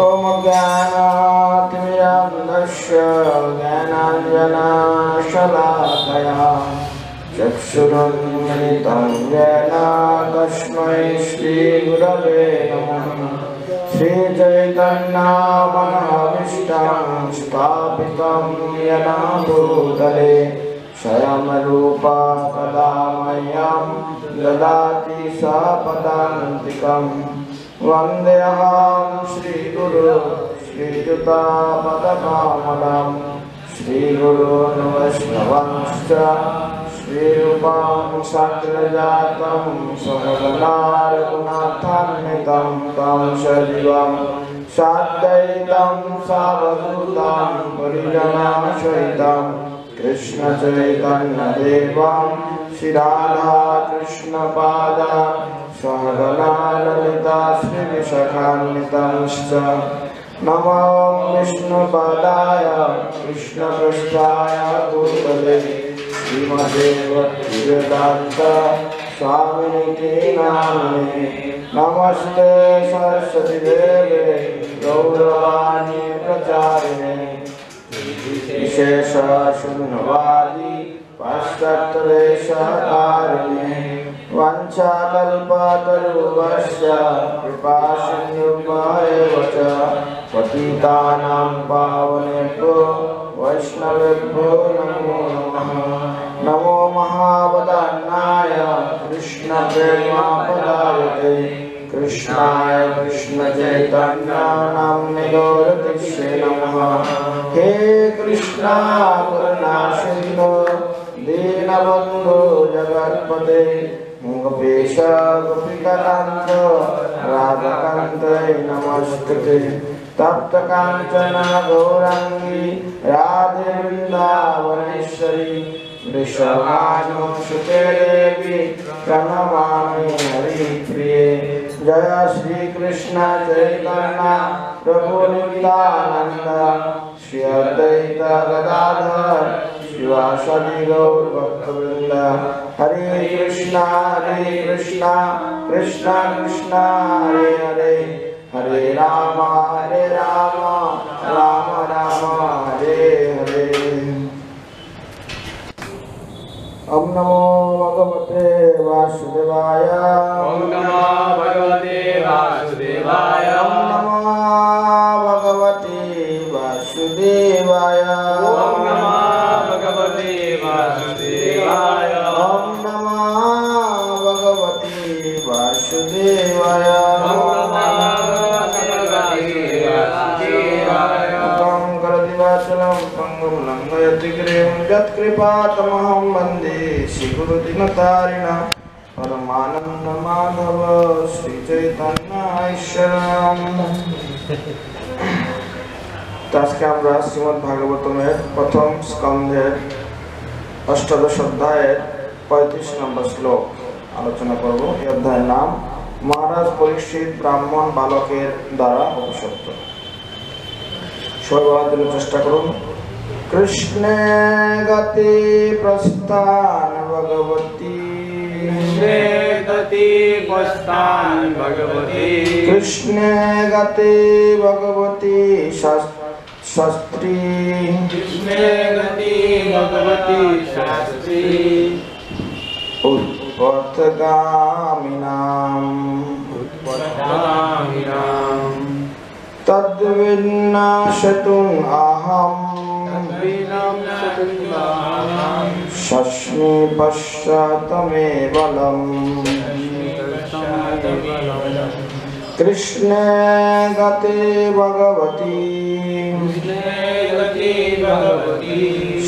ओम ज्ञानातिमिरान्धस्य ज्ञानाञ्जनशलाकया चक्षुरुन्मिलितं येन तस्मै श्रीगुरवे नमः। श्रीचैतन्यमनोभीष्टं स्थापितं येन भूतले स्वयं रूपा कदा मह्यं ददाति सपदान्तिकम्। वन्देऽहं श्रीगुरु श्रीयुतापदकमलं श्रीगुरून् वैष्णवांश्च श्रीरूपं साग्रजातं सहगना रघुनाथान्वितं तं सजीवं साद्वैतं सावधूतं परिजनसहितं कृष्णचैतन्यदेवं श्रीराधाकृष्णपादा सहगना ललिता श्रीविशाखान्वितांश्च। नमो विष्णुपादाय कृष्णपृष्ठाय भूतले श्रीमते भक्तिवेदांत स्वामिनिति नामिने। नमस्ते सरस्वती देवे गौरवाणी प्रचारिणे विशेष शून्यवादी पाश्चात्यदेशकारिणे वंशाकल्पतरुभ्यश्च कृपासिन्धुभ्येव च पतितानां पावनेभ्यो वैष्णवेभ्यो नमो नमः। नमो महावदन्नाय कृष्णप्रेमपदायते कृष्णाय कृष्णचैतन्य नाम्ने गौरतिष्ठे नमः। हे कृष्णा करुणा सिन्धु दीनबन्धु जगत्पते गोपेश गोपिकान्त राधाकान्त नमस्ते। तप्त कांचन गौरांगी राधे वृंदावनेश्वरी वृषभानुसुते देवी प्रणमामि हरिप्रिये। जय श्री कृष्ण चैतन्य प्रभु नित्यानंद श्री अद्वैत गदाधर शिवासादि गौर भक्तवृंद। हरे कृष्णा कृष्ण कृष्ण हरे हरे हरे राम राम राम हरे हरे। ओम नमो भगवते वासुदेवाय। ओम नमो भगवते वासुदेवाय। ओम नमो भगवते वासुदेवाय। ओम नमो भगवते वासुदेवाय। ओम नमो भगवते वासुदेवाय। पंगुं लंघयति गिरिं यत्कृपातमहं वन्दे श्रीगुरुदीनतारिणं परमानन्दमाधव श्रीचैतन्य ईश्वरम्। আজকে আমরা শ্রীমদ্ ভাগবতমের প্রথম স্কন্ধের অষ্টাদশ অধ্যায়ের 35 নম্বর শ্লোক আলোচনা করব। এই অধ্যায়ের নাম মহারাজ পরীক্ষিত ব্রাহ্মণ বালকের দ্বারা অভিশপ্ত। সবাই বলার জন্য চেষ্টা করুন। কৃষ্ণে গতি প্রস্থান ভগবতী কৃষ্ণে গতি ভগবতী শাস্ত্রী उत्पथगामिनां तद्विनाशतुम् अहम् शश्मि पश्चात् मे बलम्। कृष्णे गते भगवती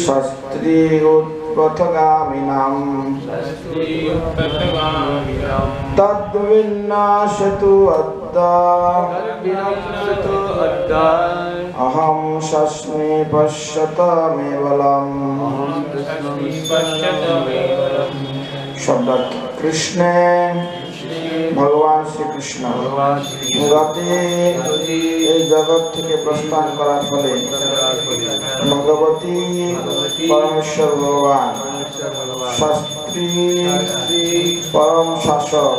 शास्त्री उत्पथगामिनां तद्विनाशतु अद्दा अहं शस्मि पश्यत मे बलम्। शब्द कृष्णे भगवान श्री कृष्ण गते এই জগৎ থেকে প্রস্থান করার ফলে ভগবতী পরমেশ্বর ভগবান শাস্ত্রী পরম শাসক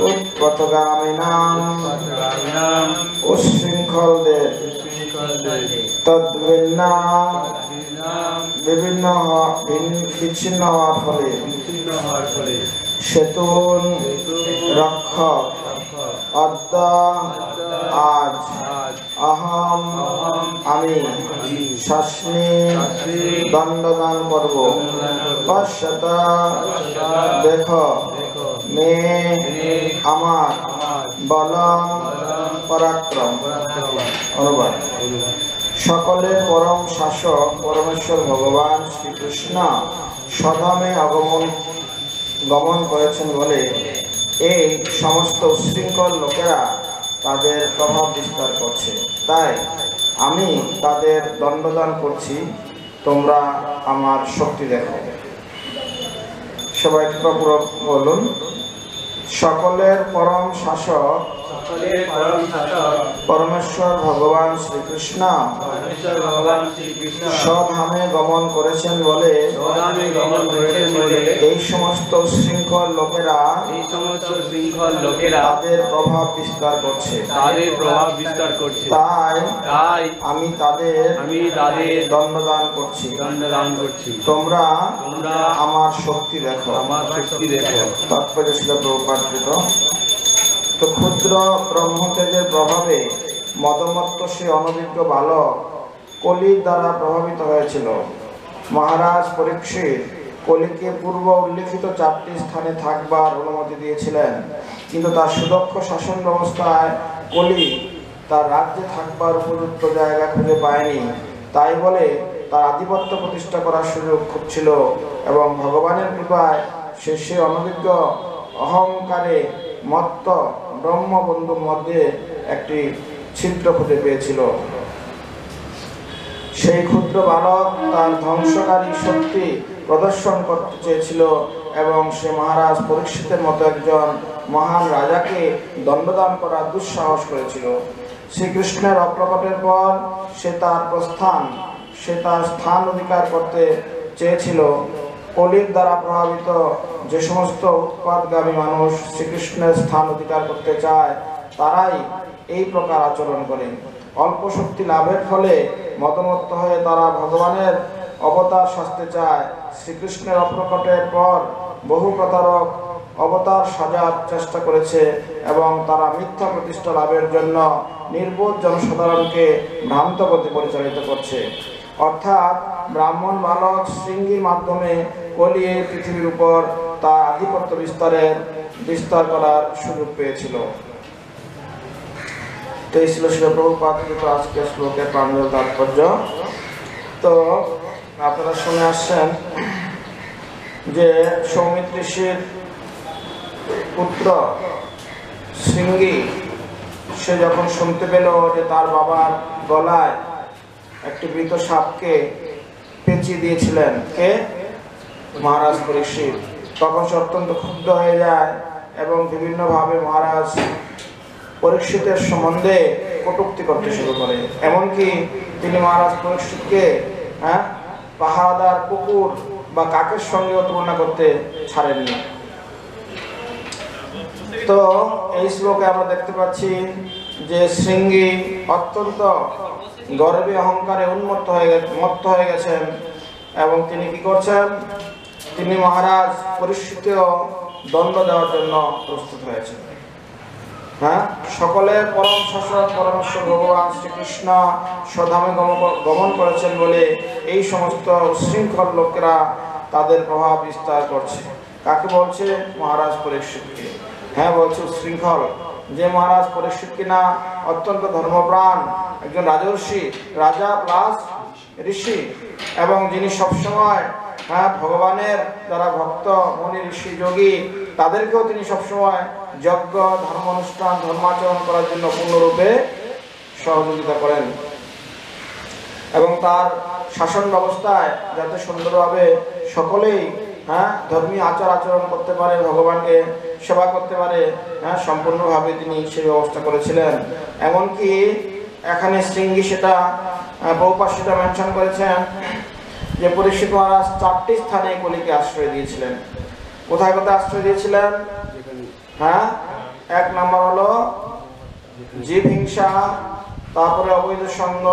উৎপথগামিনাং উচ্ছৃঙ্খলদের তদ্ভিন্না বিভিন্ন বিচ্ছিন্ন হওয়ার ফলে সেতুন রক্ষক অদ্য আজ অহম আমি শাস্মি দণ্ডদান করব। পশ্চাৎ দেখ মে আমার বলম পরাক্রম। অনুবাদ। সকলের পরম শাসক পরমেশ্বর ভগবান শ্রীকৃষ্ণ স্বধামে গমন করেছেন বলে এই সমস্ত উচ্ছৃঙ্খল লোকেরা তাদের প্রভাব বিস্তার করছে। তাই আমি তাদের দণ্ডদান করছি, তোমরা আমার শক্তি দেখো। সবাই কৃপাপূর্বক বলুন। সকলের পরম শাসক সকলের পরম শাসক পরমেশ্বর ভগবান শ্রীকৃষ্ণ পরমেশ্বর ভগবান শ্রীকৃষ্ণ স্বধামে গমন করেছেন বলে স্বধামে গমন করেছেন বলে এই সমস্ত শৃঙ্খল লোকেরা এই সমস্ত শৃঙ্খল লোকেরা তাদের প্রভাব বিস্তার করছে। তাদের প্রভাব বিস্তার করছে। তাই আমি তাদের দণ্ডদান করছি। দণ্ডদান করছি। তোমরা তোমরা আমার শক্তি দেখো। আমার শক্তি দেখো। তাৎপর্য ছিল প্রভুপাদকৃত। তো ক্ষুদ্র ব্রহ্মতেজের প্রভাবে মদমত্ত সে অনভিজ্ঞ বালক কলির দ্বারা প্রভাবিত হয়েছিল। মহারাজ পরীক্ষিত কলিকে পূর্ব উল্লিখিত 4টি স্থানে থাকবার অনুমতি দিয়েছিলেন, কিন্তু তার সুদক্ষ শাসন ব্যবস্থায় কলি তার রাজ্যে থাকবার উপযুক্ত জায়গা খুঁজে পায়নি। তাই বলে তার আধিপত্য প্রতিষ্ঠা করার সুযোগ খুঁজছিল এবং ভগবানের কৃপায় সে অনভিজ্ঞ অহংকারে মত্ত ব্রহ্মবন্ধুর মধ্যে একটি ছিদ্র খুঁজে পেয়েছিল। সেই ক্ষুদ্র বালক তার ধ্বংসকারী শক্তি প্রদর্শন করতে চেয়েছিল এবং সে মহারাজ পরীক্ষিতের মতো একজন মহান রাজাকে দণ্ডদান করার দুঃসাহস করেছিল। শ্রীকৃষ্ণের অপ্রকটের পর সে তার স্থান অধিকার করতে চেয়েছিল। কলির দ্বারা প্রভাবিত যে সমস্ত উৎপাদগামী মানুষ শ্রীকৃষ্ণের স্থান অধিকার করতে চায় তারাই এই প্রকার আচরণ করে। অল্প শক্তি লাভের ফলে মতমত্ত হয়ে তারা ভগবানের অবতার সাজতে চায়। শ্রীকৃষ্ণের অপ্রকটের পর বহু প্রতারক অবতার সাজার চেষ্টা করেছে এবং তারা মিথ্যা প্রতিষ্ঠা লাভের জন্য নির্বোধ জনসাধারণকে ভ্রান্ত পথে পরিচালিত করছে। অর্থাৎ ব্রাহ্মণ বালক শৃঙ্গির মাধ্যমে কলি এই পৃথিবীর উপর তার আধিপত্য বিস্তার করার সুযোগ পেয়েছিল। তো এই ছিল শিল প্রভুপাদকৃত আজকের শ্লোকের প্রাঞ্জল তাৎপর্য। তো আপনারা শুনে আসছেন যে সৌমিত্র ঋষির পুত্র শৃঙ্গি সে যখন শুনতে পেল যে তার বাবার গলায় একটি মৃত সাপকে পেঁচিয়ে দিয়েছিলেন কে? মহারাজ পরীক্ষিত। তখন সে অত্যন্ত ক্ষুব্ধ হয়ে যায় এবং বিভিন্নভাবে মহারাজ পরীক্ষিতের সম্বন্ধে কটূক্তি করতে শুরু করে। এমনকি তিনি মহারাজ পরীক্ষিতকে পাহারাদার কুকুর বা কাকের সঙ্গেও তুলনা করতে ছাড়েননি। তো এই শ্লোকে আমরা দেখতে পাচ্ছি যে শৃঙ্গি অত্যন্ত গর্বে অহংকারে মত্ত হয়ে গেছেন এবং তিনি কি করছেন? তিনি মহারাজ পরীক্ষিতেও দণ্ড দেওয়ার জন্য প্রস্তুত হয়েছেন। সকলের পরম শাসক পরমেশ্বর ভগবান শ্রীকৃষ্ণ স্বধামে গমন করেছেন বলে এই সমস্ত উচ্ছৃঙ্খল লোকেরা তাদের প্রভাব বিস্তার করছে। কাকে বলছে? মহারাজ পরীক্ষিতকে। বলছে উচ্ছৃঙ্খল। যে মহারাজ পরীক্ষিত কিনা অত্যন্ত ধর্মপ্রাণ একজন রাজর্ষি, রাজা প্লাস ঋষি, এবং যিনি সবসময় ভগবানের যারা ভক্ত মুনি ঋষি যোগী তাদেরকেও তিনি সবসময় যজ্ঞ ধর্ম অনুষ্ঠান ধর্মাচরণ করার জন্য পূর্ণরূপে সহযোগিতা করেন এবং তার শাসন ব্যবস্থায় যাতে সুন্দরভাবে সকলেই ধর্মীয় আচার আচরণ করতে পারে, ভগবানকে সেবা করতে পারে, সম্পূর্ণভাবে তিনি সেই ব্যবস্থা করেছিলেন। এমনকি এখানে শৃঙ্গি সেটা বহুপাশ সেটা মেনশন করেছেন যে পরীক্ষিত মহারাজ 4টি স্থানে কলিকে আশ্রয় দিয়েছিলেন। কোথায় কোথায় আশ্রয় দিয়েছিলেন? 1 নম্বর হলো জীব হিংসা, তারপরে অবৈধ সঙ্গ,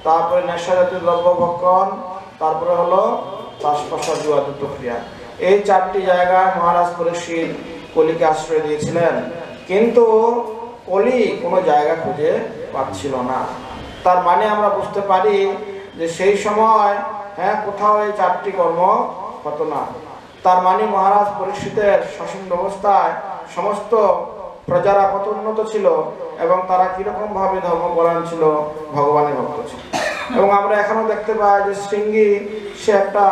তারপরে নেশা জাতীয় দ্রব্য ভক্ষণ, তারপরে হলো শ্বাস-প্রশ্বাস জুয়াযুক্ত ক্রিয়া। এই 4টি জায়গায় মহারাজ পরীক্ষিত কলিকে আশ্রয় দিয়েছিলেন, কিন্তু কলি কোনো জায়গা খুঁজে পাচ্ছিল না। তার মানে আমরা বুঝতে পারি যে সেই সময় কোথাও এই 4টি কর্ম হতো না। তার মানে মহারাজ পরীক্ষিতের শাসন ব্যবস্থায় সমস্ত প্রজারা কত উন্নত ছিল এবং তারা কিরকম ভাবে ধর্মপরায়ণ ছিল, ভগবানের ভক্ত ছিল। এবং আমরা এখনো দেখতে পাই যে শৃঙ্গি সে একটা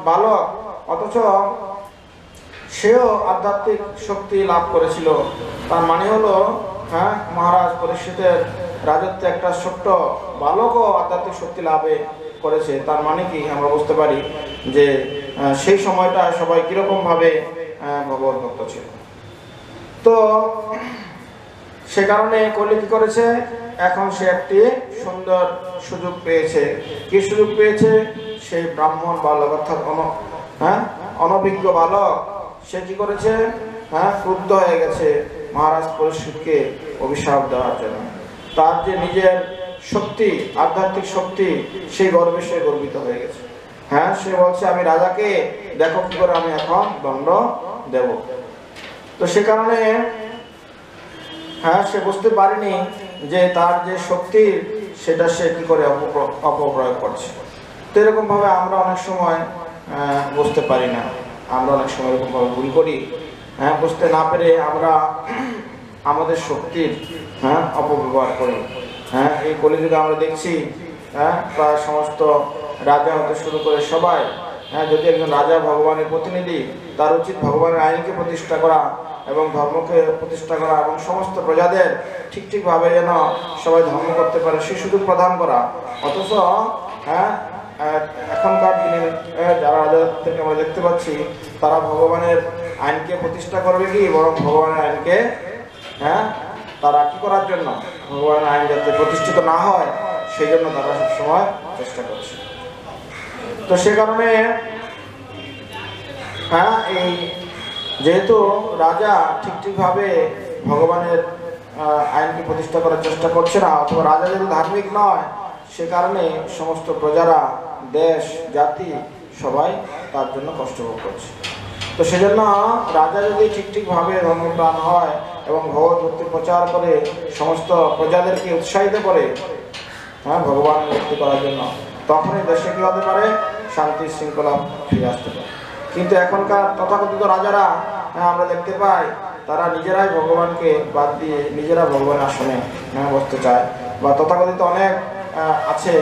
বালক, অথচ সেও আধ্যাত্মিক শক্তি লাভ করেছিল। তার মানে হলো মহারাজ পরীক্ষিতের রাজত্বে একটা ছোট্ট বালকও আধ্যাত্মিক শক্তি লাভে করেছে। তার মানে কি আমরা বুঝতে পারি যে সেই সময়টা সবাই কিরকম ভাবে ভগবত ভক্ত ছিল। তো সে কারণে কলি কি করেছে, এখন সে একটি সুন্দর সুযোগ পেয়েছে। কি সুযোগ পেয়েছে? সেই ব্রাহ্মণ বালক অর্থাৎ অনভিজ্ঞ বালক সে কি করেছে, ক্রুদ্ধ হয়ে গেছে মহারাজ পরীক্ষিতকে অভিশাপ দেওয়ার জন্য। তার যে নিজের শক্তি, আধ্যাত্মিক শক্তি, সেই গর্বে সে গর্বিত হয়ে গেছে। সে বলছে আমি রাজাকে দেখো কি করে আমি এখন দণ্ড দেব। তো সে কারণে সে বুঝতে পারেনি যে তার যে শক্তি সেটা সে কি করে অপপ্রয়োগ করছে। তো এরকম ভাবে আমরা অনেক সময় বুঝতে পারি না, আমরা অনেক সময় এরকম ভাবে ভুল করি। বুঝতে না পেরে আমরা আমাদের শক্তির অপব্যবহার করি। এই কলিযুগে আমরা দেখছি প্রায় সমস্ত রাজা হতে শুরু করে সবাই, যদি একজন রাজা ভগবানের প্রতিনিধি, তার উচিত ভগবানের আইনকে প্রতিষ্ঠা করা এবং ধর্মকে প্রতিষ্ঠা করা এবং সমস্ত প্রজাদের ঠিকভাবে যেন সবাই ধর্ম করতে পারে সেই সুযোগ প্রদান করা। অথচ এখনকার দিনে যারা রাজাদেরকে আমরা দেখতে পাচ্ছি, তারা ভগবানের আইনকে প্রতিষ্ঠা করবে কি, বরং ভগবানের আইনকে তারা কি করার জন্য, ভগবানের আইন যাতে প্রতিষ্ঠিত না হয় সেই জন্য তারা সবসময় চেষ্টা করছে। তো সে কারণে এই যেহেতু রাজা ঠিকভাবে ভগবানের আইনকে প্রতিষ্ঠা করার চেষ্টা করছে না, অথবা রাজা যদি ধার্মিক নয়, সে কারণে সমস্ত প্রজারা, দেশ, জাতি সবাই তার জন্য কষ্ট ভোগ করছে। তো সেজন্য রাজা যদি ঠিকভাবে ধর্মপ্রাণ হয় এবং ভগবত ভক্তি প্রচার করে সমস্ত প্রজাদেরকে উৎসাহিত করে ভগবানের ভক্তি করার জন্য, তখনই দেশে কি হতে পারে, শান্তি শৃঙ্খলা ফিরে আসতে পারে। কিন্তু এখনকার তথাকথিত রাজারা আমরা দেখতে পাই, তারা নিজেরাই ভগবানকে বাদ দিয়ে নিজেরা ভগবানের আসনে বসতে চায়। বা তথাকথিত অনেক আছে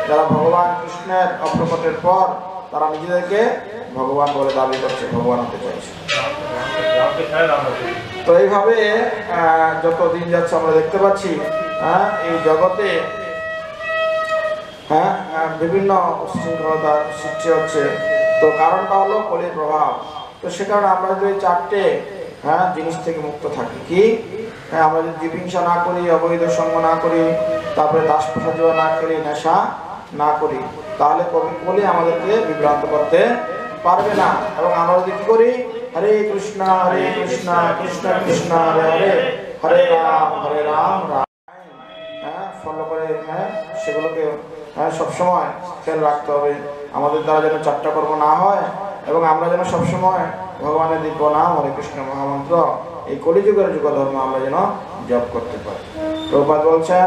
যারা ভগবান কৃষ্ণের অপ্রকটের পর তারা নিজেদেরকে ভগবান বলে দাবি করছে, ভগবান হতে চাইছে। তো এইভাবে যত দিন যাচ্ছে আমরা দেখতে পাচ্ছি এই জগতে বিভিন্ন উচ্ছৃঙ্খলতার সৃষ্টি হচ্ছে। তো কারণটা হলো কলির প্রভাব। তো সে কারণে আমরা যদি চারটে জিনিস থেকে মুক্ত থাকি, কি আমরা যদি জীবহিংসা না করি, অবৈধ সঙ্গ না করি, তারপরে দাস প্রসাদ না খেলি, নেশা না করি, তাহলে কলি আমাদেরকে বিভ্রান্ত করতে পারবে না। এবং আমরা যদি কি করি, হরে কৃষ্ণ কৃষ্ণ কৃষ্ণ হরে হরে, হরে রাম রাম ফলো করে সেগুলোকে সবসময় খেয়াল রাখতে হবে। আমাদের দ্বারা যেন চারটা কর্ম না হয় এবং আমরা যেন সবসময় ভগবানের দিব্য নাম হরে কৃষ্ণ মহামন্ত্র, এই কলিযুগের যুগ ধর্ম আমরা যেন জপ করতে পারি। প্রভুপাদ বলছেন,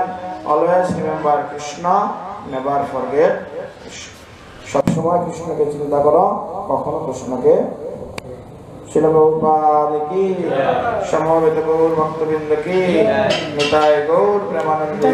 always remember Krishna, never forget Krishna. সবসময় কৃষ্ণকে চিন্তা করো, কখনো কৃষ্ণকে। শিল প্রভুপাদ কি, সমবেত গৌর ভক্তবৃন্দ কি, নিতাই গৌর প্রেমানন্দে।